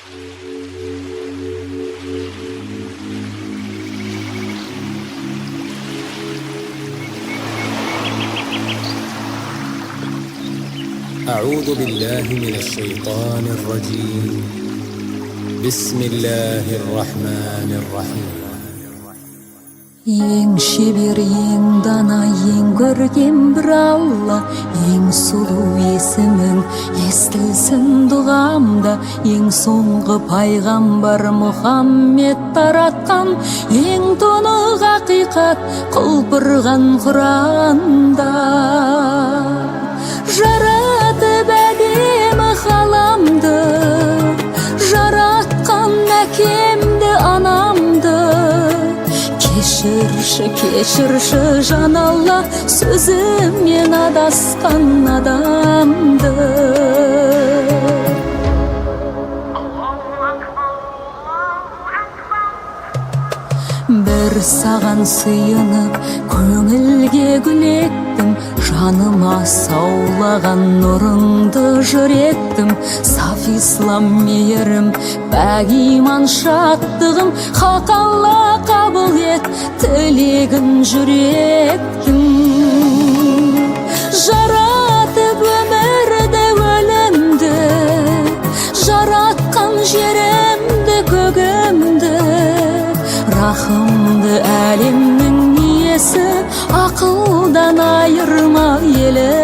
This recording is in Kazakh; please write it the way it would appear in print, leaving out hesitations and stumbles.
أعوذ بالله من الشيطان الرجيم. بسم الله الرحمن الرحيم. Ең шебер, ең дана, ең көркем бір Алла, ең сұлу есімің естілсін дұғамда. Ең соңғы пайғамбар Мұхаммед таратқан, ең тұнық ақиқат құлпырған Құранда. Жаратып әдемі ғаламды, жаратқан әкемді, анамды. Кешірші жан Алла, сөзімен адасқан адамды. Бір саған сыйынып, көңілге гүл еттім, жаныма саулаған нұрыңды жүректім. Саф ислам мейірім, пәк иман шаттығым, хақ Алла қабыл ет тілегін жүректің. Жаратып өмірді, өлімді, жаратқан жерімді, көгімді. Рахымды әлемнің иесі, ақылдан айырма елі.